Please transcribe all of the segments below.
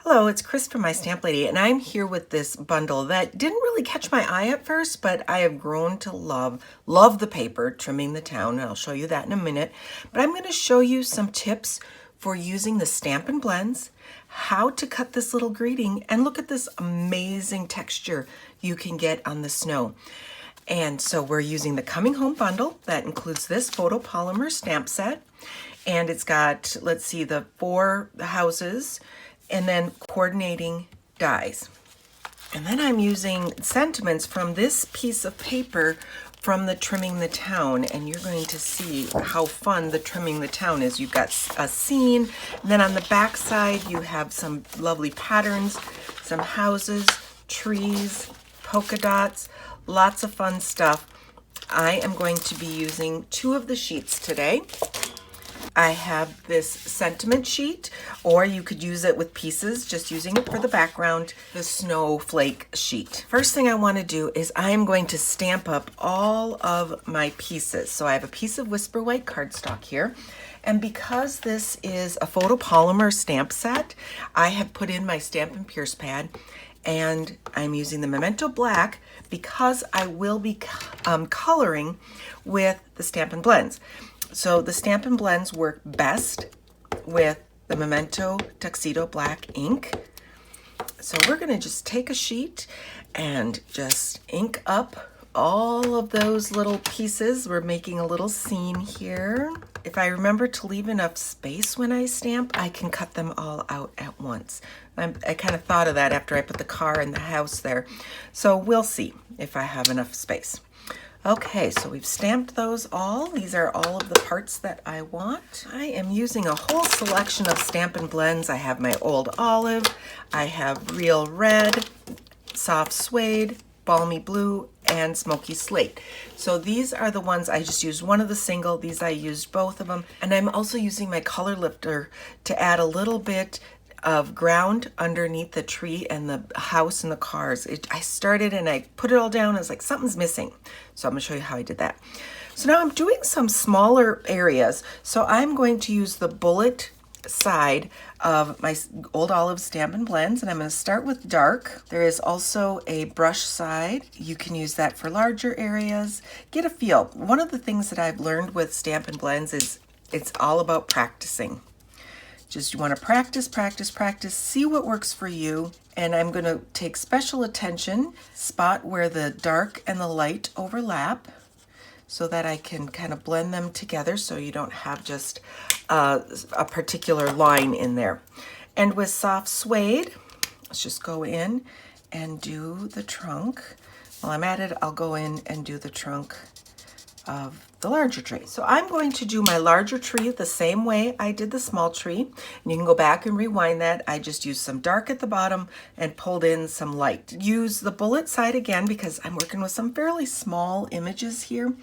Hello, it's Chris from My Stamp Lady, and I'm here with this bundle that didn't really catch my eye at first, but I have grown to love the paper, Trimming the Town, and I'll show you that in a minute. But I'm going to show you some tips for using the Stampin Blends, how to cut this little greeting, and look at this amazing texture you can get on the snow. And so we're using the Coming Home bundle that includes this photopolymer stamp set, and it's got, let's see, the 4 houses, and then coordinating dies. And then I'm using sentiments from this piece of paper from the Trimming the Town, and you're going to see how fun the Trimming the Town is. You've got a scene, and then on the back side you have some lovely patterns, some houses, trees, polka dots, lots of fun stuff. I am going to be using 2 of the sheets today. I have this sentiment sheet, or you could use it with pieces, just using it for the background, the snowflake sheet. First thing I want to do is I'm going to stamp up all of my pieces. So I have a piece of Whisper White cardstock here, and because this is a photopolymer stamp set, I have put in my Stampin' Pierce pad, and I'm using the Memento Black because I will be coloring with the Stampin' Blends. So the Stampin' Blends work best with the Memento Tuxedo Black Ink. So we're going to just take a sheet and just ink up all of those little pieces. We're making a little scene here. If I remember to leave enough space when I stamp, I can cut them all out at once. I kind of thought of that after I put the car in the house there. So we'll see if I have enough space. Okay, so we've stamped those all. These are all of the parts that I want. I am using a whole selection of Stampin' Blends. I have my Old Olive, I have Real Red, Soft Suede, Balmy Blue, and Smoky Slate. So these are the ones, I just used one of the single, these I used both of them. And I'm also using my color lifter to add a little bit of ground underneath the tree and the house and the cars. I started and I put it all down. I was like, something's missing. So I'm gonna show you how I did that. So now I'm doing some smaller areas. So I'm going to use the bullet side of my Old Olive Stampin' Blends, and I'm going to start with dark. There is also a brush side. You can use that for larger areas. Get a feel. One of the things that I've learned with Stampin' Blends is it's all about practicing. Just you want to practice, practice, practice, see what works for you. And I'm going to take special attention, spot where the dark and the light overlap so that I can kind of blend them together so you don't have just a particular line in there. And with Soft Suede, let's just go in and do the trunk. While I'm at it, I'll go in and do the trunk of the larger tree. So I'm going to do my larger tree the same way I did the small tree. And you can go back and rewind that. I just used some dark at the bottom and pulled in some light. Use the bullet side again because I'm working with some fairly small images here.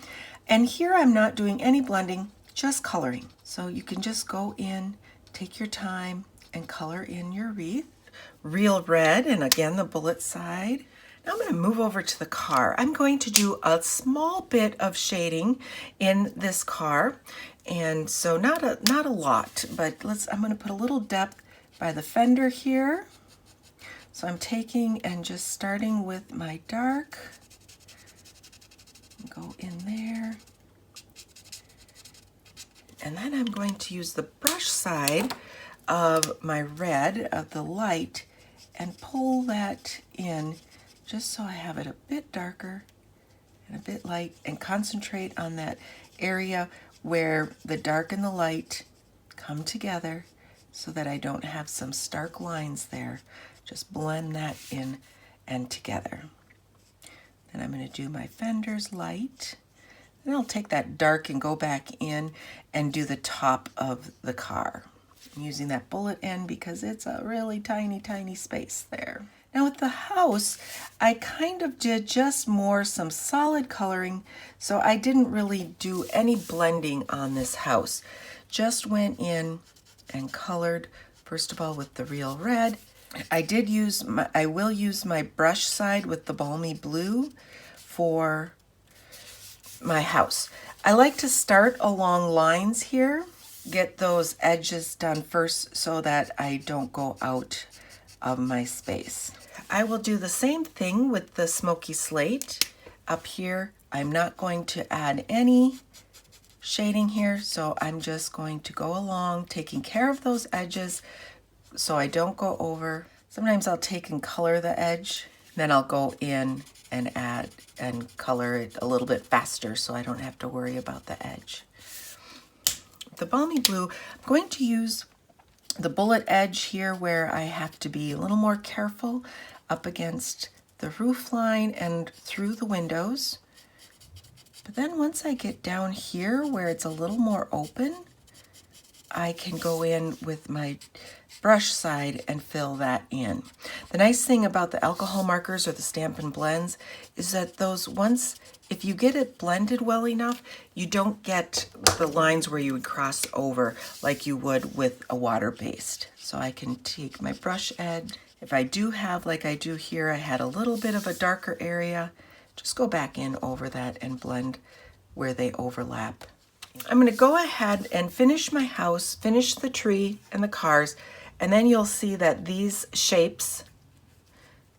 And here I'm not doing any blending, just coloring. So you can just go in, take your time, and color in your wreath. Real Red, and again the bullet side. Now I'm going to move over to the car. I'm going to do a small bit of shading in this car, and so not a lot, but I'm going to put a little depth by the fender here. So I'm taking and just starting with my dark, go in there, and then I'm going to use the brush side of my red of the light and pull that in just so I have it a bit darker and a bit light, and concentrate on that area where the dark and the light come together so that I don't have some stark lines there. Just blend that in and together. Then I'm going to do my fenders light. Then I'll take that dark and go back in and do the top of the car. I'm using that bullet end because it's a really tiny, tiny space there. Now with the house, I kind of did just some solid coloring, so I didn't really do any blending on this house. Just went in and colored, first of all with the Real Red. I will use my brush side with the Balmy Blue for my house. I like to start along lines here, get those edges done first so that I don't go out of my space. I will do the same thing with the smoky slate. Up here, I'm not going to add any shading here, so I'm just going to go along taking care of those edges so I don't go over. Sometimes I'll take and color the edge, then I'll go in and add and color it a little bit faster so I don't have to worry about the edge. The balmy blue, I'm going to use the bullet edge here where I have to be a little more careful up against the roof line and through the windows. But then once I get down here where it's a little more open, I can go in with my brush side and fill that in. The nice thing about the alcohol markers or the Stampin Blends is that those if you get it blended well enough, you don't get the lines where you would cross over like you would with a water-based. So I can take my brush edge. If I do have, like I do here, I had a little bit of a darker area, just go back in over that and blend where they overlap. I'm going to go ahead and finish my house, finish the tree and the cars, and then you'll see that these shapes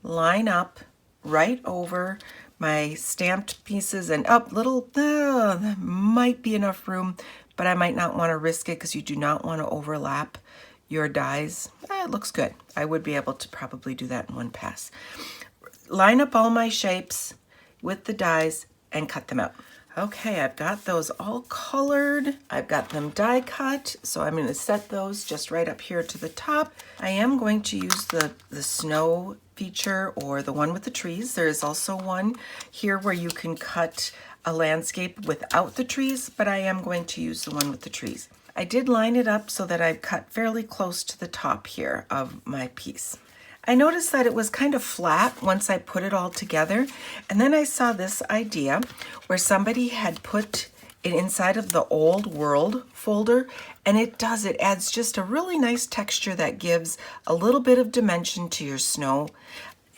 line up right over my stamped pieces and up little, there might be enough room, but I might not want to risk it because you do not want to overlap your dies. It looks good. I would be able to probably do that in one pass. Line up all my shapes with the dies and cut them out. Okay, I've got those all colored. I've got them die cut, so I'm going to set those just right up here to the top. I am going to use the snow feature or the one with the trees. There is also one here where you can cut a landscape without the trees, but I am going to use the one with the trees. I did line it up so that I've cut fairly close to the top here of my piece. I noticed that it was kind of flat once I put it all together, and then I saw this idea where somebody had put it inside of the Old World folder, and it adds just a really nice texture that gives a little bit of dimension to your snow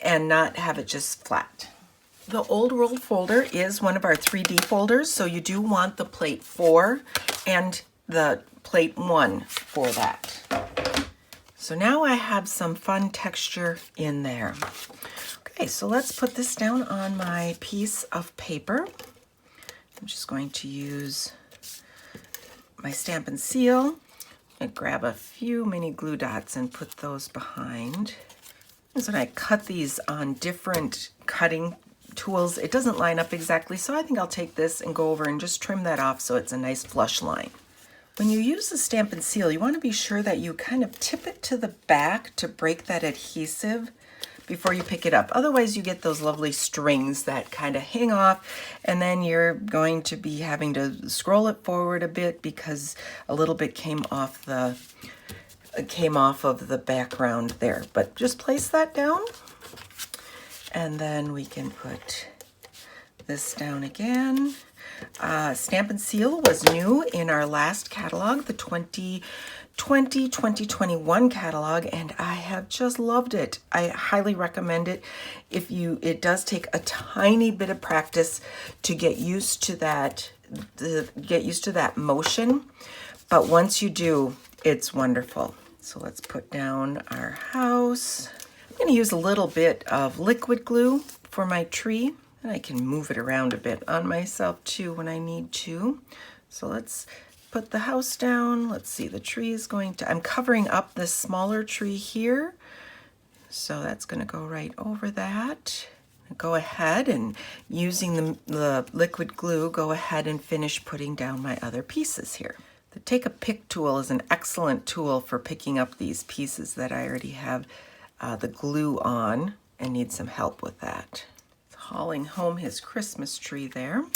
and not have it just flat. The Old World folder is one of our 3D folders, so you do want the plate 4 and the plate 1 for that. So now I have some fun texture in there. Okay, so let's put this down on my piece of paper. I'm just going to use my Stampin' Seal and grab a few mini glue dots and put those behind. So when I cut these on different cutting tools, it doesn't line up exactly, so I think I'll take this and go over and just trim that off so it's a nice flush line. When you use the Stampin' Seal, you want to be sure that you kind of tip it to the back to break that adhesive before you pick it up. Otherwise, you get those lovely strings that kind of hang off, and then you're going to be having to scroll it forward a bit because a little bit came off of the background there. But just place that down, and then we can put this down again. Stampin' Seal was new in our last catalog, the 2020-2021 catalog, and I have just loved it. I highly recommend it. It does take a tiny bit of practice to get used to that, motion, but once you do, it's wonderful. So let's put down our house. I'm going to use a little bit of liquid glue for my tree. And I can move it around a bit on myself too when I need to. So let's put the house down. Let's see, the tree is I'm covering up this smaller tree here. So that's gonna go right over that. Go ahead and using the liquid glue, go ahead and finish putting down my other pieces here. The Take a Pick tool is an excellent tool for picking up these pieces that I already have the glue on and need some help with that. Hauling home his Christmas tree there.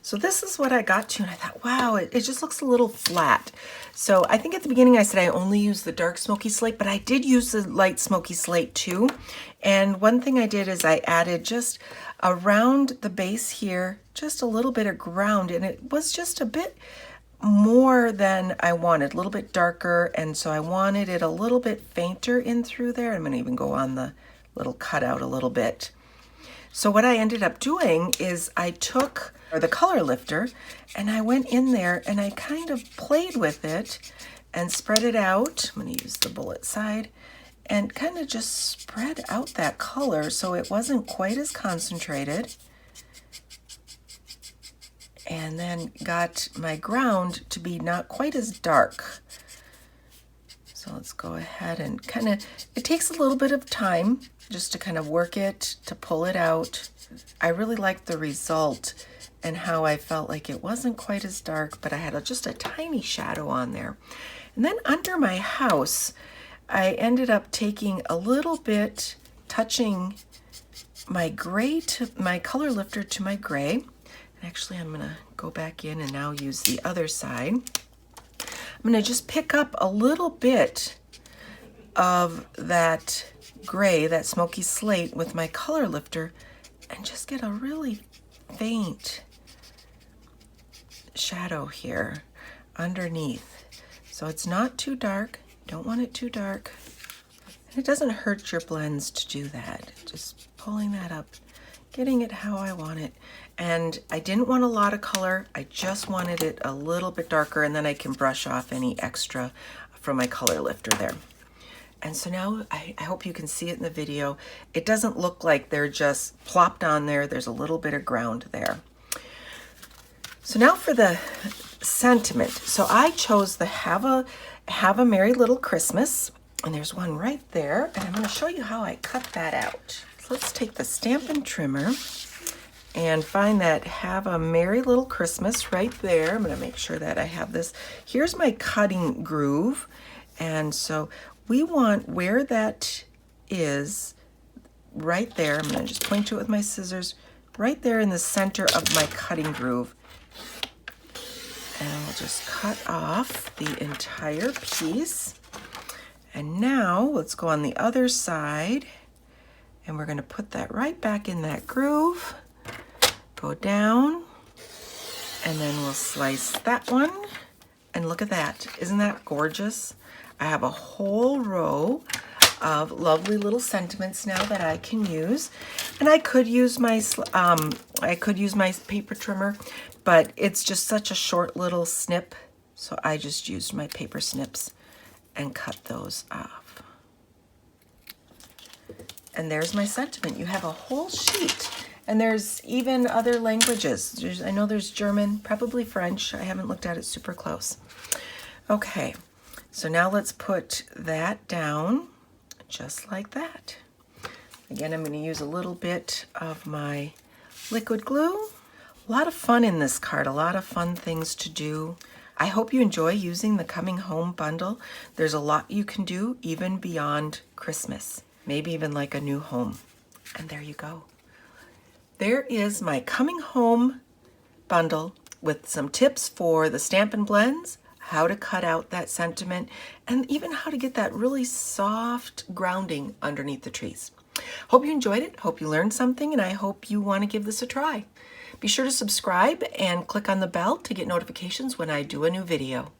So this is what I got to, and I thought, wow, it just looks a little flat. So I think at the beginning I said I only use the dark smoky slate, but I did use the light smoky slate too. And one thing I did is I added just around the base here, just a little bit of ground, and it was just a bit more than I wanted, a little bit darker, and so I wanted it a little bit fainter in through there. I'm gonna even go on the little cutout a little bit. So what I ended up doing is I took the color lifter and I went in there and I kind of played with it and spread it out. I'm going to use the bullet side and kind of just spread out that color so it wasn't quite as concentrated. And then got my ground to be not quite as dark. So let's go ahead and kind of, it takes a little bit of time just to kind of work it, to pull it out. I really liked the result and how I felt like it wasn't quite as dark, but I had just a tiny shadow on there. And then under my house, I ended up taking a little bit, touching my gray to my color lifter to my gray. Actually, I'm gonna go back in and now use the other side. I'm gonna just pick up a little bit of that gray, that smoky slate with my color lifter and just get a really faint shadow here underneath. So it's not too dark, don't want it too dark. And it doesn't hurt your blends to do that. Just pulling that up, getting it how I want it. And I didn't want a lot of color, I just wanted it a little bit darker, and then I can brush off any extra from my color lifter there. And so now I hope you can see it in the video. It doesn't look like they're just plopped on there. There's a little bit of ground there. So now for the sentiment. So I chose the Have a Merry Little Christmas, and there's one right there, and I'm going to show you how I cut that out. So let's take the Stampin' Trimmer and find that Have a Merry Little Christmas right there. I'm gonna make sure that I have this. Here's my cutting groove. And so we want where that is right there. I'm gonna just point to it with my scissors, right there in the center of my cutting groove. And I'll just cut off the entire piece. And now let's go on the other side, and we're gonna put that right back in that groove. Go down, and then we'll slice that one, and look at that. Isn't that gorgeous? I have a whole row of lovely little sentiments now that I can use, and I could use my paper trimmer, but it's just such a short little snip, so I just used my paper snips and cut those off. And there's my sentiment. You have a whole sheet. And there's even other languages. I know there's German, probably French. I haven't looked at it super close. Okay, so now let's put that down just like that. Again, I'm going to use a little bit of my liquid glue. A lot of fun in this card, a lot of fun things to do. I hope you enjoy using the Coming Home bundle. There's a lot you can do even beyond Christmas, maybe even like a new home. And there you go. There is my Coming Home bundle with some tips for the Stampin' Blends, how to cut out that sentiment, and even how to get that really soft grounding underneath the trees. Hope you enjoyed it, hope you learned something, and I hope you want to give this a try. Be sure to subscribe and click on the bell to get notifications when I do a new video.